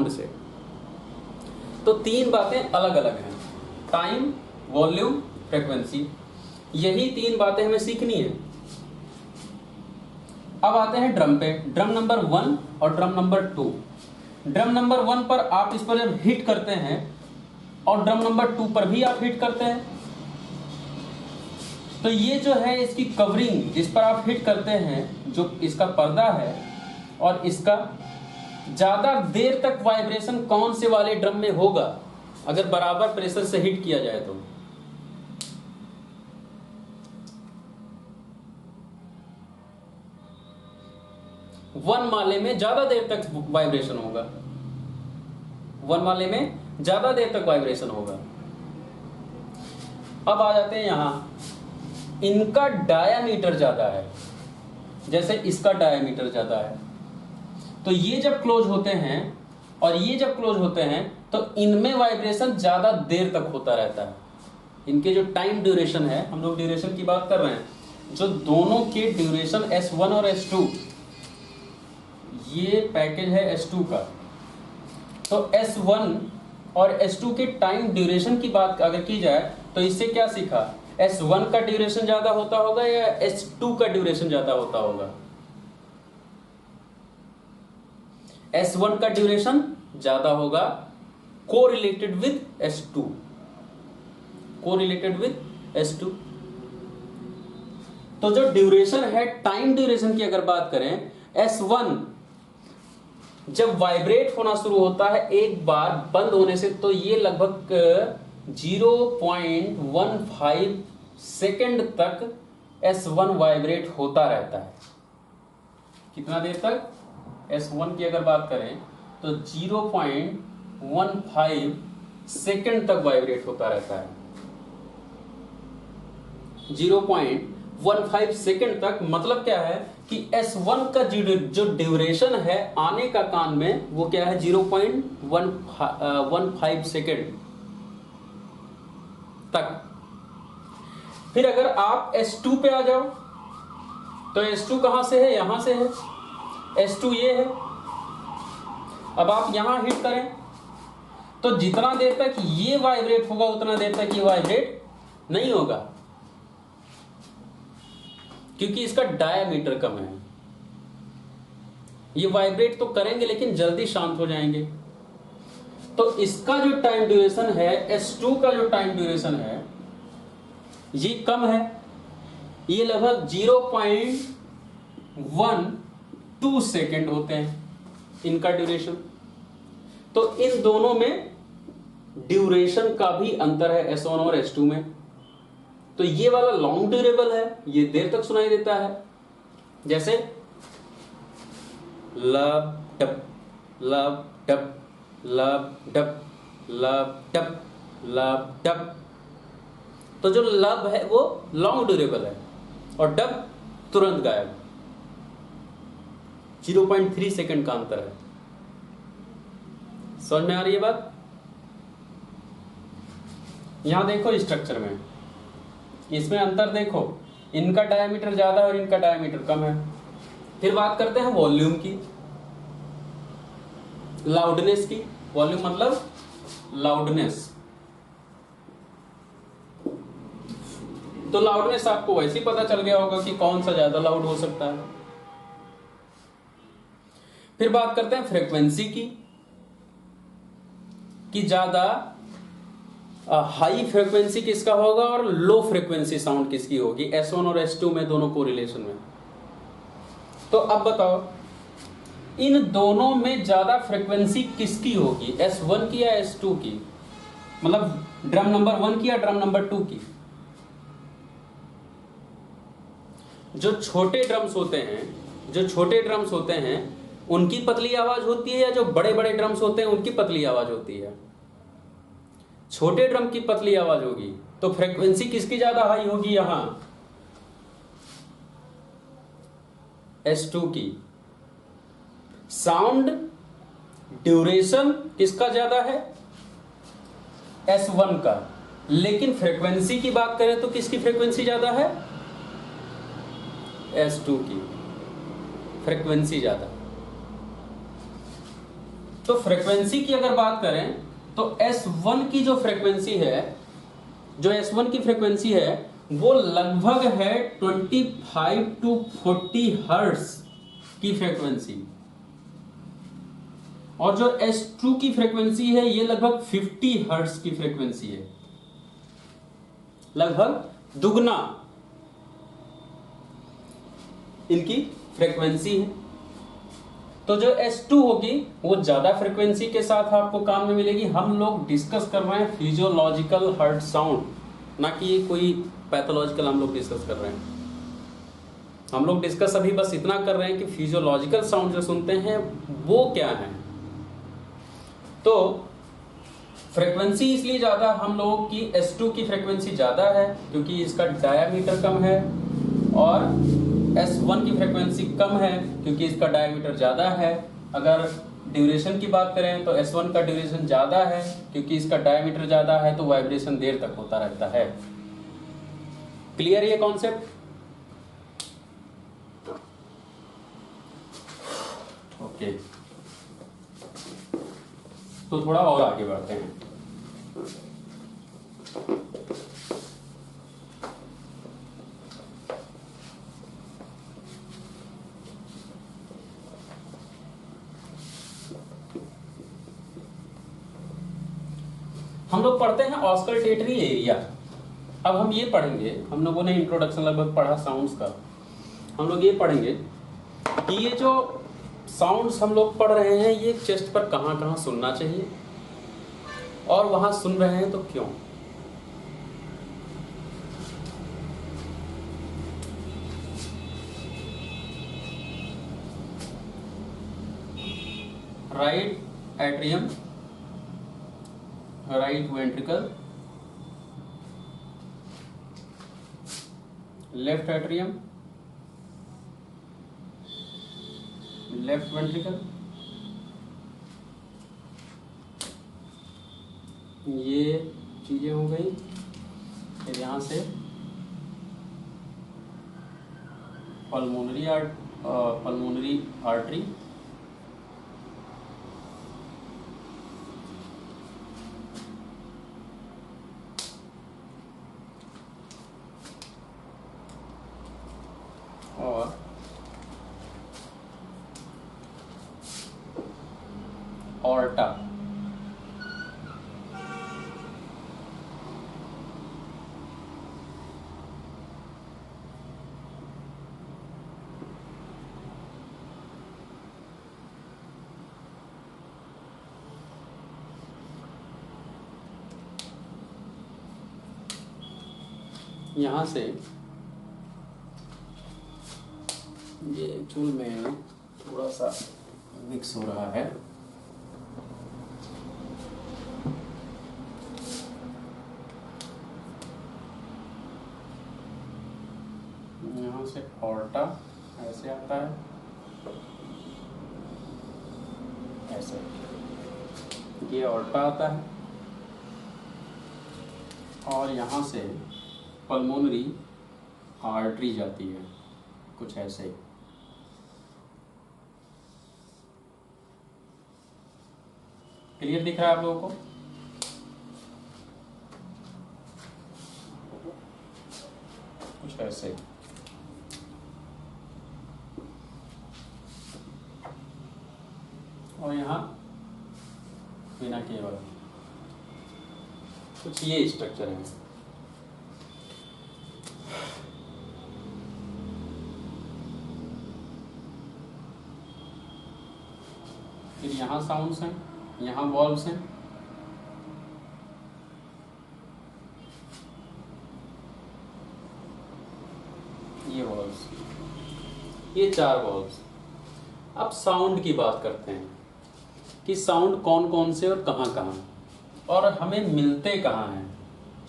से। तो तीन बातें अलग अलग हैं, टाइम, वॉल्यूम, फ्रीक्वेंसी। यही तीन बातें हमें सीखनी है। अब आते हैं ड्रम पे, ड्रम नंबर 1 और ड्रम नंबर 2। ड्रम नंबर 1 पर आप इस पर जब हिट करते हैं और ड्रम नंबर 2 पर भी आप हिट करते हैं, तो ये जो है इसकी कवरिंग जिस पर आप हिट करते हैं, जो इसका पर्दा है, और इसका ज्यादा देर तक वाइब्रेशन कौन से वाले ड्रम में होगा अगर बराबर प्रेशर से हिट किया जाए तो? वन वाले में ज्यादा देर तक वाइब्रेशन होगा, वन वाले में ज्यादा देर तक वाइब्रेशन होगा। अब आ जाते हैं यहां, इनका डायामीटर ज्यादा है, जैसे इसका डायामीटर ज्यादा है, तो ये जब क्लोज होते हैं और ये जब क्लोज होते हैं तो इनमें वाइब्रेशन ज्यादा देर तक होता रहता है। इनके जो टाइम ड्यूरेशन है, हम लोग ड्यूरेशन की बात कर रहे हैं, जो दोनों के ड्यूरेशन S1 और S2, ये पैकेज है S2 का, तो S1 और S2 के टाइम ड्यूरेशन की बात अगर की जाए तो इससे क्या सीखा? S1 का ड्यूरेशन ज्यादा होता होगा या S2 का ड्यूरेशन ज्यादा होता होगा? S1 का ड्यूरेशन ज्यादा होगा, correlated with S2, correlated with S2। तो जो ड्यूरेशन है, टाइम ड्यूरेशन की अगर बात करें, S1 जब वाइब्रेट होना शुरू होता है एक बार बंद होने से, तो ये लगभग 0.15 सेकेंड तक S1 वाइब्रेट होता रहता है। कितना देर तक? S1 की अगर बात करें तो 0.15 सेकेंड तक वाइब्रेट होता रहता है। 0.15 सेकेंड तक मतलब क्या है कि S1 का जो ड्यूरेशन है आने का कान में, वो क्या है? 0.15 सेकेंड तक। फिर अगर आप S2 पे आ जाओ तो S2 कहां से है? यहां से है। S2 ये है। अब आप यहां हिट करें तो जितना देर तक ये वाइब्रेट होगा उतना देर तक ये वाइब्रेट नहीं होगा, क्योंकि इसका डायामीटर कम है। ये वाइब्रेट तो करेंगे लेकिन जल्दी शांत हो जाएंगे। तो इसका जो टाइम ड्यूरेशन है, S2 का जो टाइम ड्यूरेशन है, ये कम है। ये लगभग 0.12 सेकेंड होते हैं इनका ड्यूरेशन। तो इन दोनों में ड्यूरेशन का भी अंतर है, S1 और S2 में। तो ये वाला लॉन्ग ड्यूरेबल है, ये देर तक सुनाई देता है, जैसे लब टप लब टप लब टप लब टप लब टप। तो जो लब है वो लॉन्ग ड्यूरेबल है और डब तुरंत गायब। 0.3 सेकेंड का अंतर है। समझ में आ रही है बात? यहां देखो स्ट्रक्चर में, इसमें अंतर देखो, इनका डायमीटर ज्यादा और इनका डायमीटर कम है। फिर बात करते हैं वॉल्यूम की, लाउडनेस की। वॉल्यूम मतलब लाउडनेस। तो लाउडनेस आपको वैसे ही पता चल गया होगा कि कौन सा ज्यादा लाउड हो सकता है। फिर बात करते हैं फ्रीक्वेंसी की, कि ज्यादा हाई फ्रीक्वेंसी किसका होगा और लो फ्रीक्वेंसी साउंड किसकी होगी, S1 और S2 में, दोनों कोरिलेशन में। तो अब बताओ इन दोनों में ज्यादा फ्रीक्वेंसी किसकी होगी, S1 की या S2 की? मतलब ड्रम नंबर 1 की या ड्रम नंबर 2 की? जो छोटे ड्रम्स होते हैं उनकी पतली आवाज होती है, या जो बड़े बड़े ड्रम्स होते हैं उनकी पतली आवाज होती है? छोटे ड्रम की पतली आवाज होगी, तो फ्रीक्वेंसी किसकी ज्यादा हाई होगी? यहां S2 की। साउंड ड्यूरेशन किसका ज्यादा है? S1 का। लेकिन फ्रीक्वेंसी की बात करें तो किसकी फ्रीक्वेंसी ज्यादा है? S2 की फ्रीक्वेंसी ज्यादा। तो फ्रीक्वेंसी की अगर बात करें तो S1 की जो फ्रीक्वेंसी है, जो S1 की फ्रीक्वेंसी है वो लगभग है 25 टू 40 हर्ट्ज की फ्रीक्वेंसी, और जो S2 की फ्रीक्वेंसी है ये लगभग 50 हर्ट्ज की फ्रीक्वेंसी है, लगभग दुगना इनकी फ्रीक्वेंसी है। तो जो S2 होगी वो ज्यादा फ्रीक्वेंसी के साथ आपको काम में मिलेगी। हम लोग डिस्कस कर रहे हैं फिजियोलॉजिकल हर्ट साउंड, ना कि कोई पैथोलॉजिकल हम लोग डिस्कस कर रहे हैं। हम लोग डिस्कस अभी बस इतना कर रहे हैं कि फिजियोलॉजिकल साउंड जो सुनते हैं वो क्या है। तो फ्रीक्वेंसी इसलिए ज्यादा हम लोगों की S2 की फ्रीक्वेंसी ज्यादा है क्योंकि इसका डायामीटर कम है, और S1 की फ्रीक्वेंसी कम है क्योंकि इसका डायमीटर ज़्यादा है। अगर ड्यूरेशन की बात करें तो S1 का ड्यूरेशन ज़्यादा है क्योंकि इसका डायमीटर ज़्यादा है, तो वाइब्रेशन देर तक होता रहता है। क्लियर ये कॉन्सेप्ट? ओके, तो थोड़ा और आगे बढ़ते हैं। हम लोग पढ़ते हैं ऑस्कल्टेटरी एरिया। अब हम ये पढ़ेंगे, हम लोगों ने इंट्रोडक्शन लगभग पढ़ा साउंड्स का, हम लोग ये पढ़ेंगे कि ये जो साउंड्स हम लोग पढ़ रहे हैं ये चेस्ट पर कहाँ कहाँ सुनना चाहिए, और वहां सुन रहे हैं तो क्यों। Right atrium, right ventricle, left atrium, left ventricle, ये चीजें हो गई। फिर यहां से पल्मोनरी आर्टरी, और ऑर्टा। यहाँ से ये एक्चुअल में थोड़ा सा मिक्स हो रहा है, यहाँ से ऑर्टा ऐसे आता है, ऐसे ये ऑर्टा आता है, और यहाँ से पल्मोनरी आर्टरी जाती है, कुछ ऐसे ही। क्लियर दिख रहा है आप लोगों को? कुछ ऐसे ही। और यहाँ बिना केबल कुछ ये स्ट्रक्चर है। फिर यहाँ साउंड्स हैं, यहाँ वॉल्व्स हैं, ये वॉल्व्स, ये 4 वॉल्व्स। अब साउंड की बात करते हैं कि साउंड कौन कौन से और कहाँ कहाँ, और हमें मिलते कहाँ हैं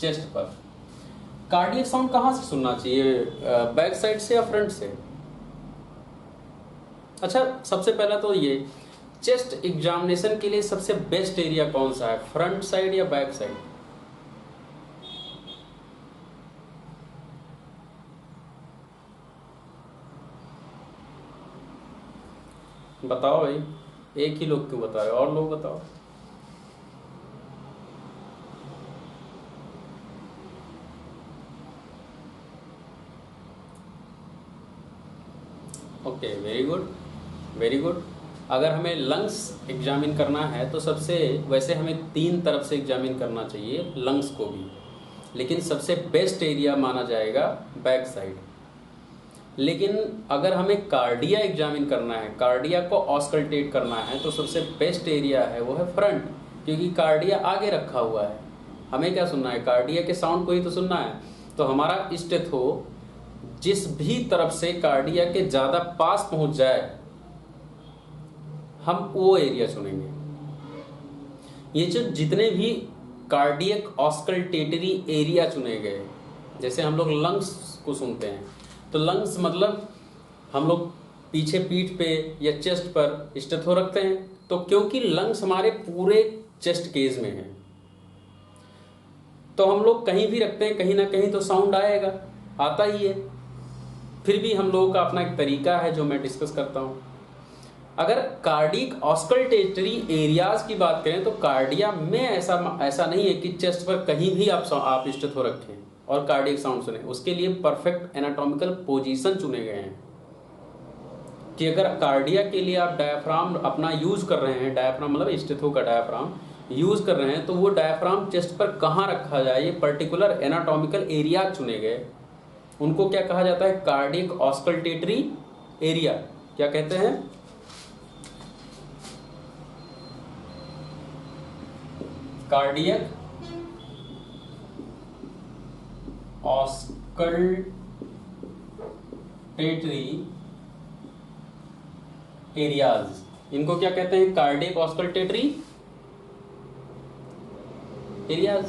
चेस्ट पर। कार्डियक साउंड कहाँ से सुनना चाहिए, बैक साइड से या फ्रंट से? अच्छा, सबसे पहला तो ये चेस्ट एग्जामिनेशन के लिए सबसे बेस्ट एरिया कौन सा है, फ्रंट साइड या बैक साइड? बताओ भाई। एक ही लोग क्यों बता रहे हो, और लोग बताओ। Okay, very good very good. अगर हमें लंग्स एग्जामिन करना है तो सबसे, वैसे हमें 3 तरफ से एग्जामिन करना चाहिए लंग्स को भी, लेकिन सबसे बेस्ट एरिया माना जाएगा बैक साइड। लेकिन अगर हमें कार्डिया एग्जामिन करना है, कार्डिया को ऑस्कल्टेट करना है, तो सबसे बेस्ट एरिया है वो है फ्रंट, क्योंकि कार्डिया आगे रखा हुआ है। हमें क्या सुनना है, कार्डिया के साउंड को ही तो सुनना है। तो हमारा स्टेथो जिस भी तरफ से कार्डिया के ज़्यादा पास पहुंच जाए, हम वो एरिया चुनेंगे। ये जो जितने भी कार्डियक ऑस्कल्टेटरी एरिया चुने गए, जैसे हम लोग लंग्स को सुनते हैं, तो लंग्स मतलब हम लोग पीछे पीठ पे या चेस्ट पर स्टेथो रखते हैं, तो क्योंकि लंग्स हमारे पूरे चेस्ट केज में है, तो हम लोग कहीं भी रखते हैं, कहीं ना कहीं तो साउंड आएगा, आता ही है। फिर भी हम लोगों का अपना एक तरीका है जो मैं डिस्कस करता हूँ। अगर कार्डिक ऑस्कल्टेटरी एरियाज की बात करें तो कार्डिया में ऐसा नहीं है कि चेस्ट पर कहीं भी आप स्टेथो रखें और कार्डियक साउंड सुने। उसके लिए परफेक्ट एनाटॉमिकल पोजीशन चुने गए हैं कि अगर कार्डिया के लिए आप डायफ्राम अपना यूज कर रहे हैं, डायफ्राम मतलब स्टेथो का डायफ्राम यूज कर रहे हैं, तो वो डायफ्राम चेस्ट पर कहाँ रखा जाए, ये पर्टिकुलर एनाटॉमिकल एरिया चुने गए। उनको क्या कहा जाता है, कार्डियक ऑस्कल्टेटरी एरिया। क्या कहते हैं, कार्डियक ऑस्कल्टेटरी एरियाज। इनको क्या कहते हैं, cardiac auscultatory areas.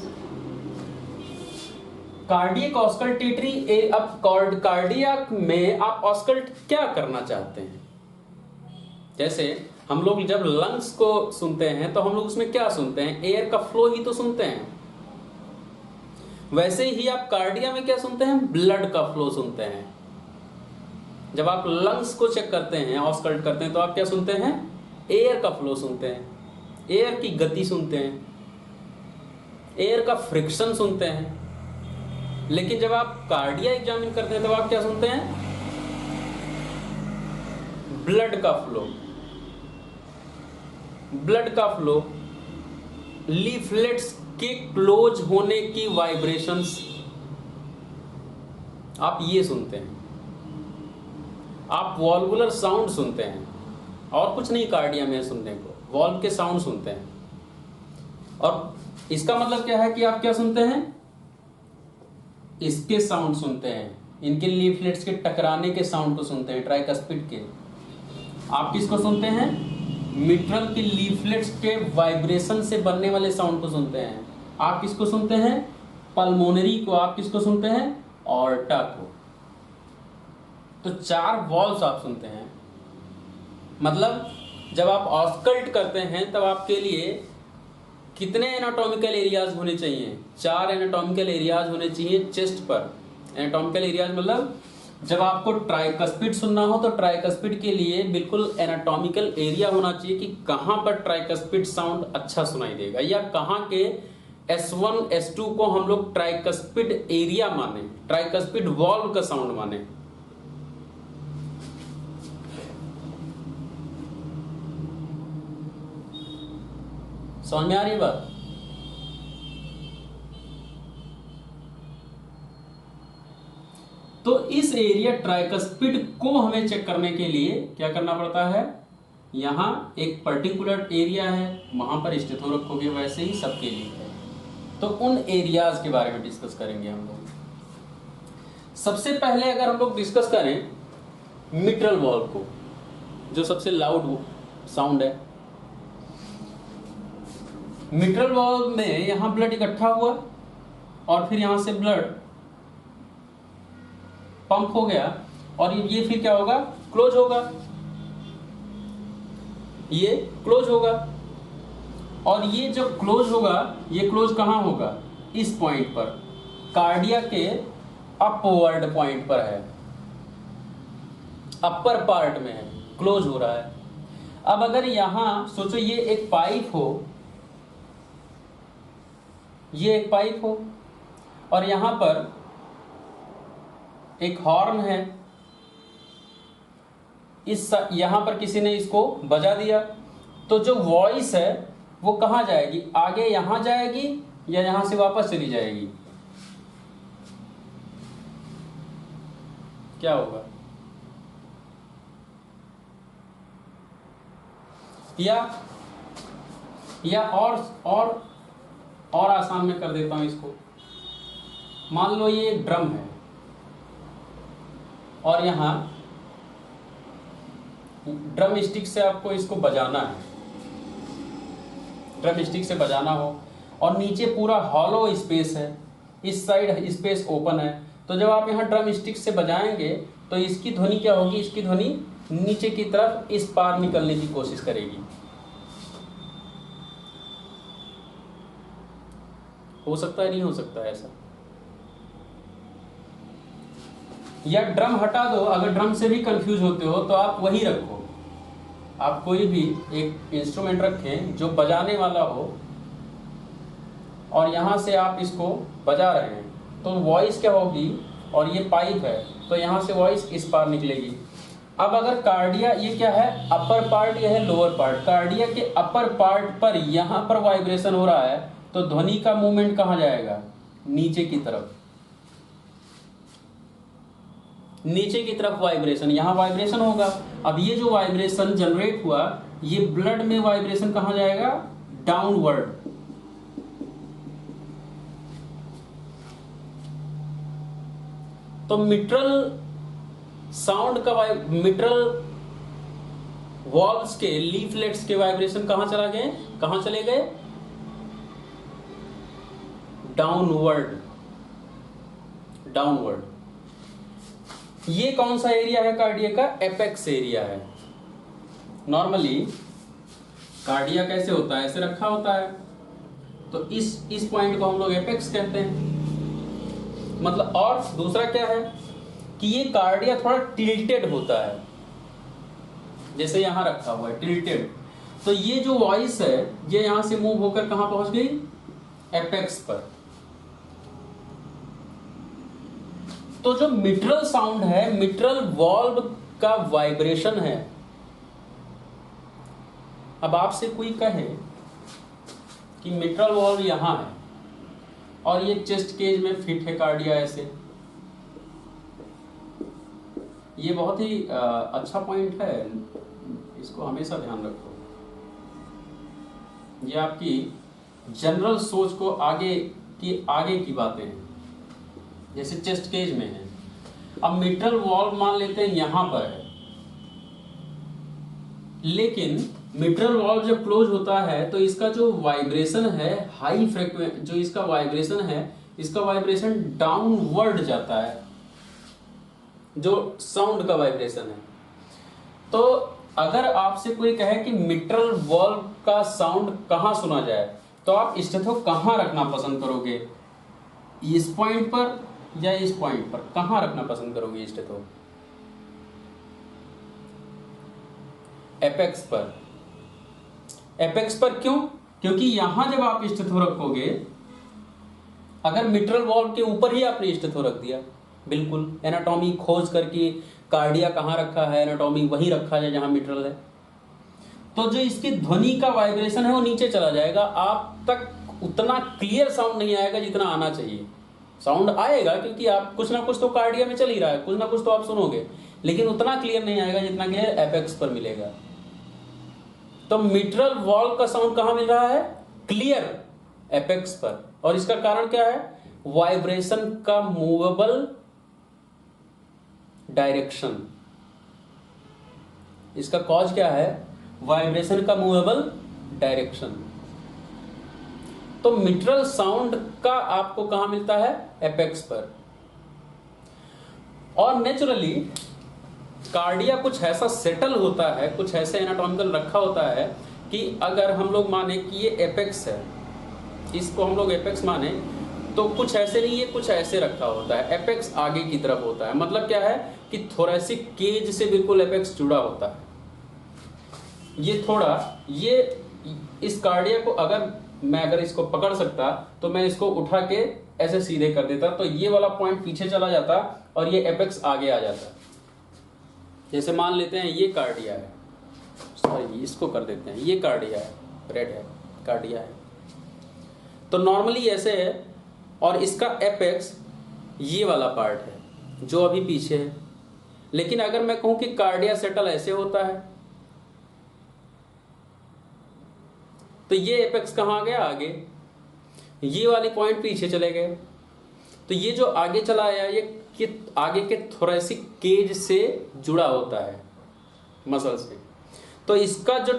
Cardiac auscultatory अब कार्डियक में आप ऑस्कल्ट क्या करना चाहते हैं। जैसे हम लोग जब लंग्स को सुनते हैं तो हम लोग उसमें क्या सुनते हैं, एयर का फ्लो ही तो सुनते हैं। वैसे ही आप कार्डिया में क्या सुनते हैं, ब्लड का फ्लो सुनते हैं। जब आप लंग्स को चेक करते हैं, ऑस्कल्ट करते हैं, तो आप क्या सुनते हैं, एयर का फ्लो सुनते हैं, एयर की गति सुनते हैं, एयर का फ्रिक्शन सुनते हैं। लेकिन जब आप कार्डिया एग्जामिन करते हैं तो आप क्या सुनते हैं, ब्लड का फ्लो, ब्लड का फ्लो, लीफलेट्स के क्लोज होने की वाइब्रेशंस, आप ये सुनते हैं। आप वॉल्वुलर साउंड सुनते हैं, और कुछ नहीं कार्डिया में सुनने को, वॉल्व के साउंड सुनते हैं। और इसका मतलब क्या है कि आप क्या सुनते हैं, इसके साउंड सुनते हैं, इनके लीफलेट्स के टकराने के साउंड को सुनते हैं, ट्राइकस्पिड के। आप किसको सुनते हैं, मिट्रल के लीफलेट्स के वाइब्रेशन से बनने वाले साउंड को सुनते हैं। आप किसको सुनते हैं, पल्मोनरी को। आप किसको सुनते हैं, ऑर्टा को। तो 4 वॉल्व्स आप सुनते हैं। मतलब जब आप ऑस्कल्ट करते हैं तब आपके लिए कितने एनाटॉमिकल एरियाज होने चाहिए, 4 एनाटॉमिकल एरियाज होने चाहिए चेस्ट पर। एनाटॉमिकल एरियाज मतलब जब आपको ट्राइकस्पिड सुनना हो तो ट्राइकस्पिड के लिए बिल्कुल एनाटॉमिकल एरिया होना चाहिए कि कहाँ पर ट्राइकस्पिड साउंड अच्छा सुनाई देगा, या कहाँ के S1 S2 को हम लोग ट्राइकस्पिड एरिया माने, ट्राइकस्पिड वॉल्व का साउंड माने। समझ में आ रही बात। तो इस एरिया ट्राइकस्पिड को हमें चेक करने के लिए क्या करना पड़ता है, यहां एक पर्टिकुलर एरिया है, वहां पर स्टेथो रखोगे, वैसे ही सबके लिए है। तो उन एरियाज के बारे में डिस्कस करेंगे हम लोग। सबसे पहले अगर हम लोग डिस्कस करें मिट्रल वॉल्व को, जो सबसे लाउड साउंड है। मिट्रल वॉल्व में यहां ब्लड इकट्ठा हुआ और फिर यहां से ब्लड पंप हो गया, और ये फिर क्या होगा, क्लोज होगा, ये क्लोज होगा। और ये जो क्लोज होगा, ये क्लोज कहां होगा, इस पॉइंट पर, कार्डिया के अपवर्ड पॉइंट पर है, अपर पार्ट में है, क्लोज हो रहा है। अब अगर यहां सोचो ये एक पाइप हो, ये एक पाइप हो और यहां पर एक हॉर्न है, यहां पर किसी ने इसको बजा दिया, तो जो वॉइस है वो कहां जाएगी? आगे यहां जाएगी या यहां से वापस चली जाएगी? क्या होगा? या और आसान में कर देता हूं इसको। मान लो ये एक ड्रम है और यहां ड्रम स्टिक से आपको इसको बजाना है, ड्रम स्टिक से बजाना हो, और नीचे पूरा हॉलो स्पेस है, इस साइड स्पेस ओपन है। तो जब आप यहाँ ड्रम स्टिक से बजाएंगे तो इसकी ध्वनि क्या होगी? इसकी ध्वनि नीचे की तरफ इस पार निकलने की कोशिश करेगी। हो सकता है, नहीं हो सकता है ऐसा? या ड्रम हटा दो, अगर ड्रम से भी कंफ्यूज होते हो तो आप वही रखो, आप कोई भी एक इंस्ट्रूमेंट रखें जो बजाने वाला हो और यहाँ से आप इसको बजा रहे हैं, तो वॉइस क्या होगी? और ये पाइप है तो यहाँ से वॉइस इस पार निकलेगी। अब अगर कार्डिया, ये क्या है? अपर पार्ट, यह है लोअर पार्ट। कार्डिया के अपर पार्ट पर यहाँ पर वाइब्रेशन हो रहा है, तो ध्वनि का मूवमेंट कहाँ जाएगा? नीचे की तरफ, नीचे की तरफ वाइब्रेशन, यहां वाइब्रेशन होगा। अब ये जो वाइब्रेशन जनरेट हुआ, ये ब्लड में वाइब्रेशन कहां जाएगा? डाउनवर्ड। तो मिट्रल साउंड का मिट्रल वॉल्व्स के लीफलेट्स के वाइब्रेशन कहां चला गए? कहां चले गए? Downward, downward. ये कौन सा एरिया है कार्डिया का? एपेक्स एरिया है। नॉर्मली कार्डिया कैसे होता है? ऐसे रखा होता है, तो इस पॉइंट को हम लोग एपेक्स कहते हैं। मतलब, और दूसरा क्या है कि ये कार्डिया थोड़ा टिल्टेड होता है, जैसे यहां रखा हुआ है टिल्टेड। तो ये जो वॉइस है ये यहां से मूव होकर कहां पहुंच गई? एपेक्स पर। तो जो मिट्रल साउंड है, मिट्रल वॉल्व का वाइब्रेशन है। अब आपसे कोई कहे कि मिट्रल वॉल्व यहां है और ये चेस्ट केज में फिट है कार्डिया ऐसे, ये बहुत ही अच्छा पॉइंट है, इसको हमेशा ध्यान रखो। ये आपकी जनरल सोच को आगे की बातें हैं, जैसे चेस्ट केज में है। अब मिट्रल वॉल्व मान लेते हैं यहां पर है, लेकिन मिट्रल वॉल्व जब क्लोज होता है तो इसका जो वाइब्रेशन है, हाई फ्रीक्वेंट जो इसका वाइब्रेशन है, इसका वाइब्रेशन डाउनवर्ड जाता है, जो साउंड का वाइब्रेशन है। तो अगर आपसे कोई कहे कि मिट्रल वॉल्व का साउंड कहां सुना जाए, तो आप स्टेथो कहां रखना पसंद करोगे? इस पॉइंट पर या इस पॉइंट पर? कहां रखना पसंद करोगे स्टेथो? एपेक्स पर। एपेक्स पर क्यों? क्योंकि यहां जब आप स्टेथो रखोगे, अगर मिट्रल वॉल्व के ऊपर ही आपने स्टेथो रख दिया, बिल्कुल एनाटॉमी खोज करके कार्डिया कहां रखा है, एनाटॉमी वहीं रखा है जहां मिट्रल है, तो जो इसकी ध्वनि का वाइब्रेशन है वो नीचे चला जाएगा, आप तक उतना क्लियर साउंड नहीं आएगा जितना आना चाहिए। साउंड आएगा क्योंकि आप कुछ ना कुछ तो कार्डिया में चल ही रहा है, कुछ ना कुछ तो आप सुनोगे, लेकिन उतना क्लियर नहीं आएगा जितना क्लियर एपेक्स पर मिलेगा। तो मिट्रल वॉल्व का साउंड कहां मिल रहा है? क्लियर एपेक्स पर। और इसका कारण क्या है? वाइब्रेशन का मूवेबल डायरेक्शन। इसका कॉज क्या है? वाइब्रेशन का मूवेबल डायरेक्शन। तो मिट्रल साउंड का आपको कहां मिलता है? एपेक्स पर। और नेचुरली कार्डिया कुछ ऐसा सेटल होता है, कुछ ऐसे एनाटॉमिकल रखा होता है कि अगर हम लोग माने कि ये एपेक्स है, इसको हम लोग एपेक्स माने, तो कुछ ऐसे नहीं, ये कुछ ऐसे रखा होता है। एपेक्स आगे की तरफ होता है, मतलब क्या है कि थोरेसिक केज से बिल्कुल एपेक्स जुड़ा होता है। ये थोड़ा, ये इस कार्डिया को अगर इसको पकड़ सकता तो मैं इसको उठा के ऐसे सीधे कर देता, तो ये वाला पॉइंट पीछे चला जाता और ये एपेक्स आगे आ जाता। जैसे मान लेते हैं ये कार्डिया है, सॉरी इसको कर देते हैं, ये कार्डिया है, रेड है, कार्डिया है, तो नॉर्मली ऐसे है, और इसका एपेक्स ये वाला पार्ट है जो अभी पीछे है। लेकिन अगर मैं कहूं कि कार्डिया सेटल ऐसे होता है, तो ये एपेक्स कहाँ आ गया, आगे, ये वाले पॉइंट पीछे चले गए। तो ये जो आगे चला आया, ये आगे के थोरेसिक केज से जुड़ा होता है, मसल से। तो इसका जो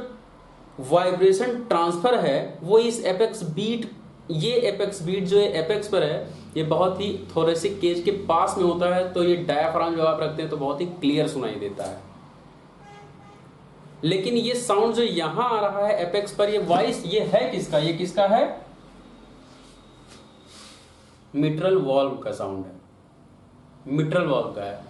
वाइब्रेशन ट्रांसफर है वो इस एपेक्स बीट, ये एपेक्स बीट जो एपेक्स पर है, ये बहुत ही थोरेसिक केज के पास में होता है। तो ये डायाफ्राम जब आप रखते हैं तो बहुत ही क्लियर सुनाई देता है। लेकिन ये साउंड जो यहां आ रहा है एपेक्स पर, ये वॉइस ये है किसका, ये किसका है, मिट्रल वॉल्व का साउंड है, मिट्रल वॉल्व का है।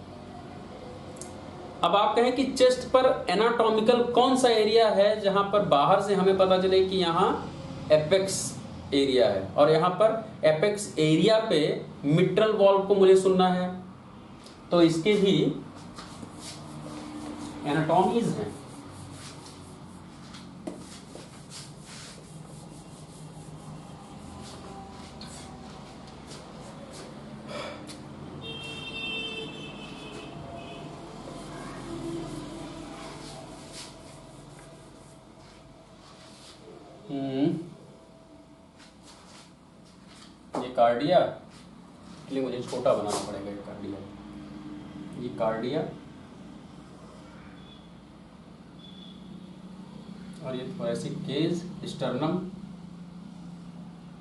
अब आप कहें कि चेस्ट पर एनाटॉमिकल कौन सा एरिया है जहां पर बाहर से हमें पता चले कि यहां एपेक्स एरिया है, और यहां पर एपेक्स एरिया पे मिट्रल वॉल्व को मुझे सुनना है, तो इसके भी एनाटॉमीज हैं। ये कार्डिया, इसलिए मुझे छोटा बनाना पड़ेगा ये कार्डिया, ये कार्डिया, और ये थोरेसिक केज, स्टर्नम,